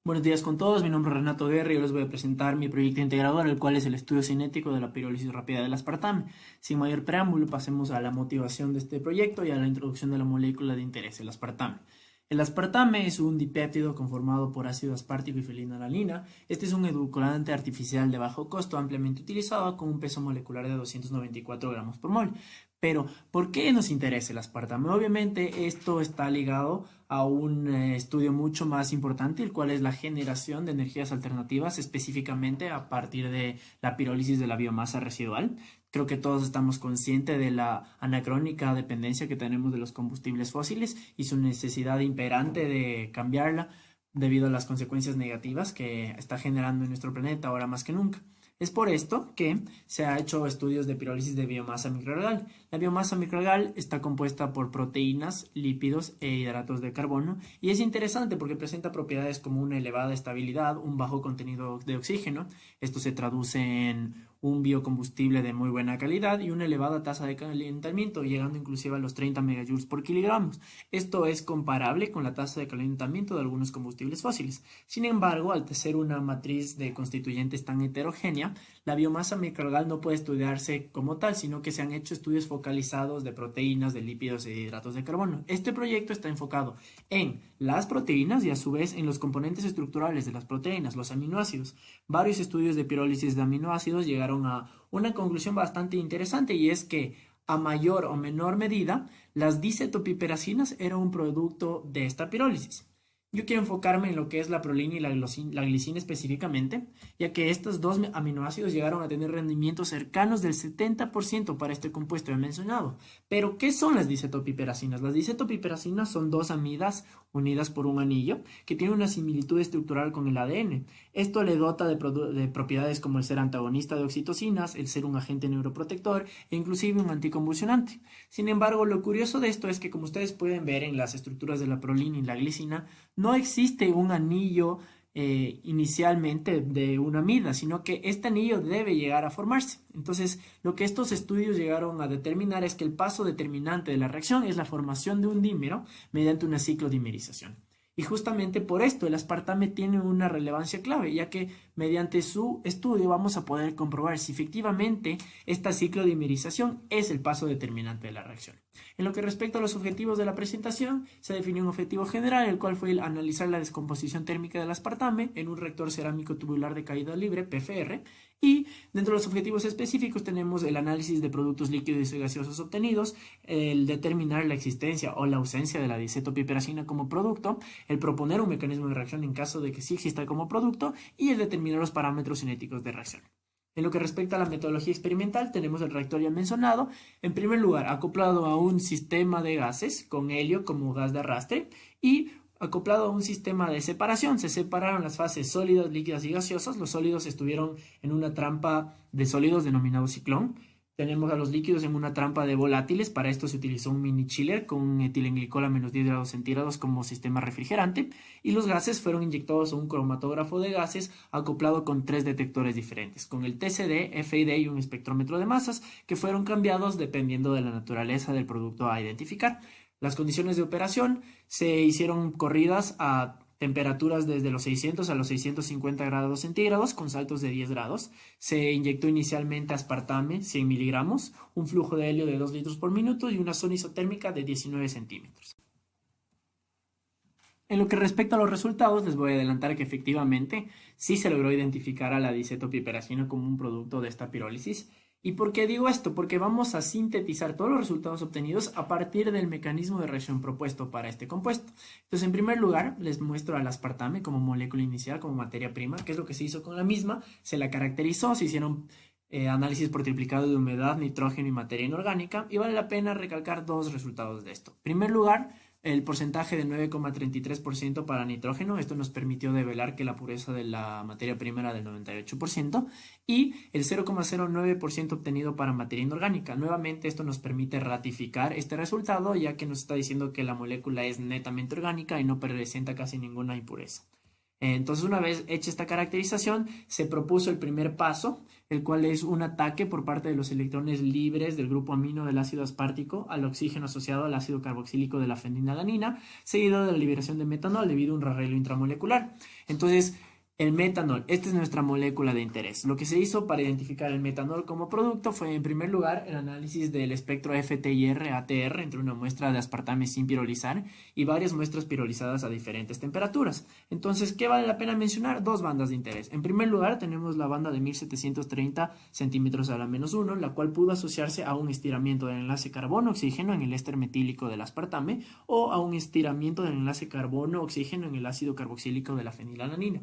Buenos días con todos, mi nombre es Renato Guerra y yo les voy a presentar mi proyecto integrador, el cual es el estudio cinético de la pirólisis rápida del aspartame. Sin mayor preámbulo, pasemos a la motivación de este proyecto y a la introducción de la molécula de interés, el aspartame. El aspartame es un dipéptido conformado por ácido aspartico y fenilalanina. Este es un edulcorante artificial de bajo costo ampliamente utilizado con un peso molecular de 294 gramos por mol. Pero, ¿por qué nos interesa el aspartame? Obviamente, esto está ligado a un estudio mucho más importante, el cual es la generación de energías alternativas, específicamente a partir de la pirólisis de la biomasa residual. Creo que todos estamos conscientes de la anacrónica dependencia que tenemos de los combustibles fósiles y su necesidad imperante de cambiarla debido a las consecuencias negativas que está generando en nuestro planeta ahora más que nunca. Es por esto que se ha hecho estudios de pirólisis de biomasa microalgal. La biomasa microalgal está compuesta por proteínas, lípidos e hidratos de carbono y es interesante porque presenta propiedades como una elevada estabilidad, un bajo contenido de oxígeno. Esto se traduce en un biocombustible de muy buena calidad y una elevada tasa de calentamiento, llegando inclusive a los 30 megajoules por kilogramos. Esto es comparable con la tasa de calentamiento de algunos combustibles fósiles. Sin embargo, al ser una matriz de constituyentes tan heterogénea, la biomasa microalgal no puede estudiarse como tal, sino que se han hecho estudios focalizados de proteínas, de lípidos y de hidratos de carbono. Este proyecto está enfocado en las proteínas y a su vez en los componentes estructurales de las proteínas, los aminoácidos. Varios estudios de pirólisis de aminoácidos llegaron a una conclusión bastante interesante y es que a mayor o menor medida, las dicetopiperacinas eran un producto de esta pirólisis. Yo quiero enfocarme en lo que es la prolina y la glicina específicamente, ya que estos dos aminoácidos llegaron a tener rendimientos cercanos del 70% para este compuesto he mencionado. Pero, ¿qué son las dicetopiperacinas? Las dicetopiperacinas son dos amidas unidas por un anillo que tienen una similitud estructural con el ADN. Esto le dota de propiedades como el ser antagonista de oxitocinas, el ser un agente neuroprotector e inclusive un anticonvulsionante. Sin embargo, lo curioso de esto es que, como ustedes pueden ver en las estructuras de la prolina y la glicina, no existe un anillo inicialmente de una amida, sino que este anillo debe llegar a formarse. Entonces, lo que estos estudios llegaron a determinar es que el paso determinante de la reacción es la formación de un dímero mediante una ciclodimerización. Y justamente por esto el aspartame tiene una relevancia clave, ya que mediante su estudio vamos a poder comprobar si efectivamente esta ciclodimerización es el paso determinante de la reacción. En lo que respecta a los objetivos de la presentación, se definió un objetivo general, el cual fue el analizar la descomposición térmica del aspartame en un reactor cerámico tubular de caída libre, PFR, y dentro de los objetivos específicos tenemos el análisis de productos líquidos y gaseosos obtenidos, el determinar la existencia o la ausencia de la dicetopiperacina como producto, el proponer un mecanismo de reacción en caso de que sí exista como producto y el determinar los parámetros cinéticos de reacción. En lo que respecta a la metodología experimental, tenemos el reactor ya mencionado. En primer lugar, acoplado a un sistema de gases con helio como gas de arrastre y acoplado a un sistema de separación. Se separaron las fases sólidas, líquidas y gaseosas. Los sólidos estuvieron en una trampa de sólidos denominado ciclón. Tenemos a los líquidos en una trampa de volátiles. Para esto se utilizó un mini chiller con un etilenglicol a menos 10 grados centígrados como sistema refrigerante. Y los gases fueron inyectados a un cromatógrafo de gases acoplado con tres detectores diferentes, con el TCD, FID y un espectrómetro de masas, que fueron cambiados dependiendo de la naturaleza del producto a identificar. Las condiciones de operación se hicieron corridas a temperaturas desde los 600 a los 650 grados centígrados con saltos de 10 grados. Se inyectó inicialmente aspartame 100 miligramos, un flujo de helio de 2 litros por minuto y una zona isotérmica de 19 centímetros. En lo que respecta a los resultados, les voy a adelantar que efectivamente sí se logró identificar a la dicetopiperacina como un producto de esta pirólisis. ¿Y por qué digo esto? Porque vamos a sintetizar todos los resultados obtenidos a partir del mecanismo de reacción propuesto para este compuesto. Entonces, en primer lugar, les muestro al aspartame como molécula inicial, como materia prima, que es lo que se hizo con la misma. Se la caracterizó, se hicieron análisis por triplicado de humedad, nitrógeno y materia inorgánica, y vale la pena recalcar dos resultados de esto. En primer lugar, el porcentaje de 9,33% para nitrógeno. Esto nos permitió develar que la pureza de la materia prima era del 98% y el 0,09% obtenido para materia inorgánica. Nuevamente esto nos permite ratificar este resultado, ya que nos está diciendo que la molécula es netamente orgánica y no presenta casi ninguna impureza. Entonces, una vez hecha esta caracterización, se propuso el primer paso, el cual es un ataque por parte de los electrones libres del grupo amino del ácido aspartico al oxígeno asociado al ácido carboxílico de la fenilalanina, seguido de la liberación de metanol debido a un arreglo intramolecular. Entonces, el metanol, esta es nuestra molécula de interés. Lo que se hizo para identificar el metanol como producto fue, en primer lugar, el análisis del espectro FTIR-ATR entre una muestra de aspartame sin pirolizar y varias muestras pirolizadas a diferentes temperaturas. Entonces, ¿qué vale la pena mencionar? Dos bandas de interés. En primer lugar, tenemos la banda de 1730 centímetros a la menos 1, la cual pudo asociarse a un estiramiento del enlace carbono-oxígeno en el éster metílico del aspartame o a un estiramiento del enlace carbono-oxígeno en el ácido carboxílico de la fenilalanina.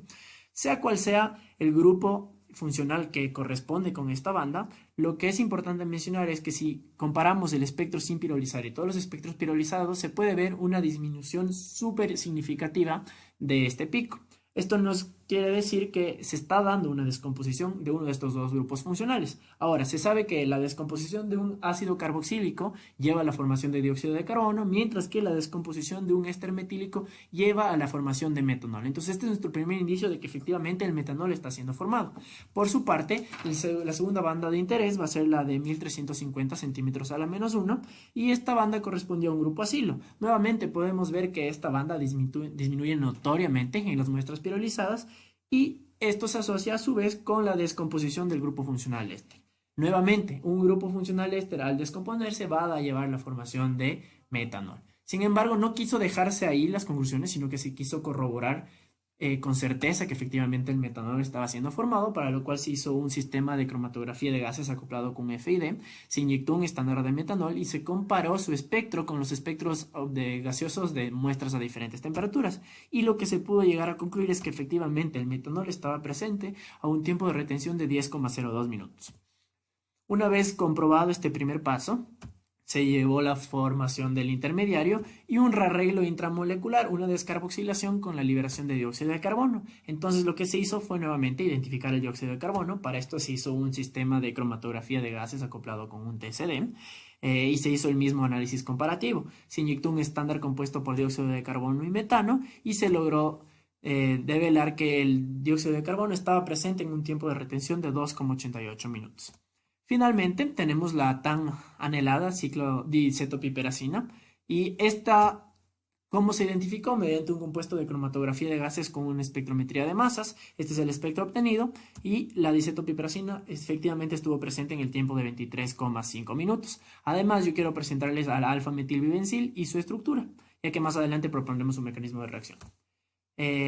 Sea cual sea el grupo funcional que corresponde con esta banda, lo que es importante mencionar es que si comparamos el espectro sin pirolizar y todos los espectros pirolizados, se puede ver una disminución súper significativa de este pico. Esto nos quiere decir que se está dando una descomposición de uno de estos dos grupos funcionales. Ahora, se sabe que la descomposición de un ácido carboxílico lleva a la formación de dióxido de carbono, mientras que la descomposición de un éster metílico lleva a la formación de metanol. Entonces, este es nuestro primer indicio de que efectivamente el metanol está siendo formado. Por su parte, la segunda banda de interés va a ser la de 1350 centímetros a la menos 1, y esta banda correspondió a un grupo asilo. Nuevamente podemos ver que esta banda disminuye notoriamente en las muestras pirolizadas, y esto se asocia a su vez con la descomposición del grupo funcional éster. Nuevamente, un grupo funcional éster al descomponerse va a llevar la formación de metanol. Sin embargo, no quiso dejarse ahí las conclusiones, sino que se quiso corroborar con certeza que efectivamente el metanol estaba siendo formado, para lo cual se hizo un sistema de cromatografía de gases acoplado con FID, se inyectó un estándar de metanol y se comparó su espectro con los espectros de gaseosos de muestras a diferentes temperaturas. Y lo que se pudo llegar a concluir es que efectivamente el metanol estaba presente a un tiempo de retención de 10,02 minutos. Una vez comprobado este primer paso, se llevó la formación del intermediario y un rearreglo intramolecular, una descarboxilación con la liberación de dióxido de carbono. Entonces lo que se hizo fue nuevamente identificar el dióxido de carbono. Para esto se hizo un sistema de cromatografía de gases acoplado con un TCD. Y se hizo el mismo análisis comparativo. Se inyectó un estándar compuesto por dióxido de carbono y metano y se logró develar que el dióxido de carbono estaba presente en un tiempo de retención de 2,88 minutos. Finalmente, tenemos la tan anhelada ciclodiacetopiperacina, y esta, ¿cómo se identificó? Mediante un compuesto de cromatografía de gases con una espectrometría de masas. Este es el espectro obtenido, y la diacetopiperacina efectivamente estuvo presente en el tiempo de 23,5 minutos. Además, yo quiero presentarles a la alfa-metilvivencil y su estructura, ya que más adelante propondremos un mecanismo de reacción.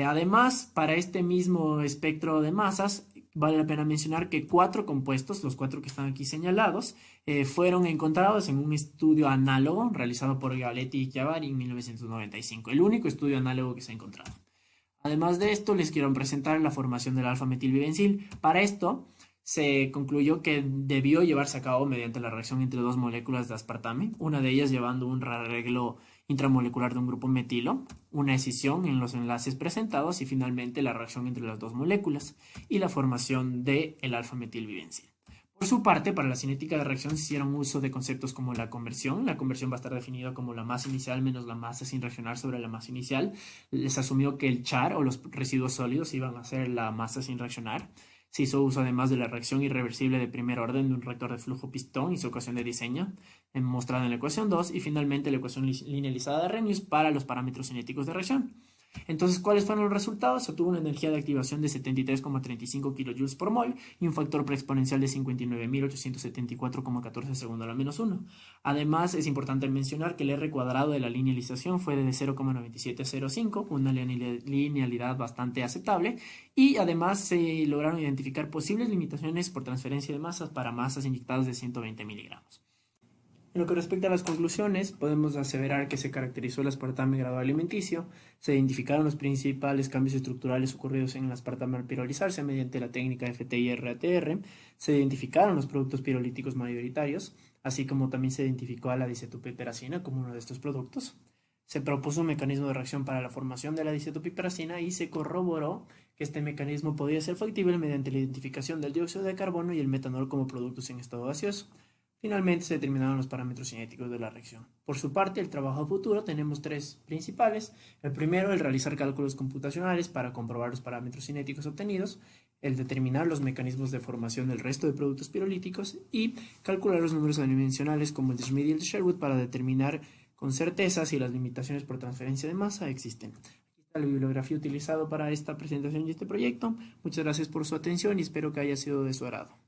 Además, para este mismo espectro de masas, vale la pena mencionar que 4 compuestos, los 4 que están aquí señalados, fueron encontrados en un estudio análogo realizado por Galetti y Chiavari en 1995, el único estudio análogo que se ha encontrado. Además de esto, les quiero presentar la formación del alfa-metilvivencil. Para esto, se concluyó que debió llevarse a cabo mediante la reacción entre dos moléculas de aspartame, una de ellas llevando un rearreglo intramolecular de un grupo metilo, una escisión en los enlaces presentados y finalmente la reacción entre las dos moléculas y la formación del alfa-metilvivencil. Por su parte, para la cinética de reacción se hicieron uso de conceptos como la conversión. La conversión va a estar definida como la masa inicial menos la masa sin reaccionar sobre la masa inicial. Les asumió que el char o los residuos sólidos iban a ser la masa sin reaccionar. Se hizo uso además de la reacción irreversible de primer orden de un reactor de flujo pistón y su ecuación de diseño, mostrada en la ecuación 2, y finalmente la ecuación linealizada de Arrhenius para los parámetros cinéticos de reacción. Entonces, ¿cuáles fueron los resultados? Se obtuvo una energía de activación de 73,35 kJ por mol y un factor preexponencial de 59.874,14 segundo a la menos 1. Además, es importante mencionar que el R cuadrado de la linealización fue de 0,9705, una linealidad bastante aceptable, y además se lograron identificar posibles limitaciones por transferencia de masas para masas inyectadas de 120 miligramos. En lo que respecta a las conclusiones, podemos aseverar que se caracterizó el aspartame gradual alimenticio, se identificaron los principales cambios estructurales ocurridos en el aspartame al pirolizarse mediante la técnica FTIR-ATR, se identificaron los productos pirolíticos mayoritarios, así como también se identificó a la diacetopiperacina como uno de estos productos. Se propuso un mecanismo de reacción para la formación de la diacetopiperacina y se corroboró que este mecanismo podía ser factible mediante la identificación del dióxido de carbono y el metanol como productos en estado gaseoso. Finalmente se determinaron los parámetros cinéticos de la reacción. Por su parte, el trabajo a futuro tenemos tres principales. El primero, el realizar cálculos computacionales para comprobar los parámetros cinéticos obtenidos, el determinar los mecanismos de formación del resto de productos pirolíticos y calcular los números adimensionales como el de Schmidt y el de Sherwood para determinar con certeza si las limitaciones por transferencia de masa existen. Aquí está la bibliografía utilizada para esta presentación y este proyecto. Muchas gracias por su atención y espero que haya sido de su agrado.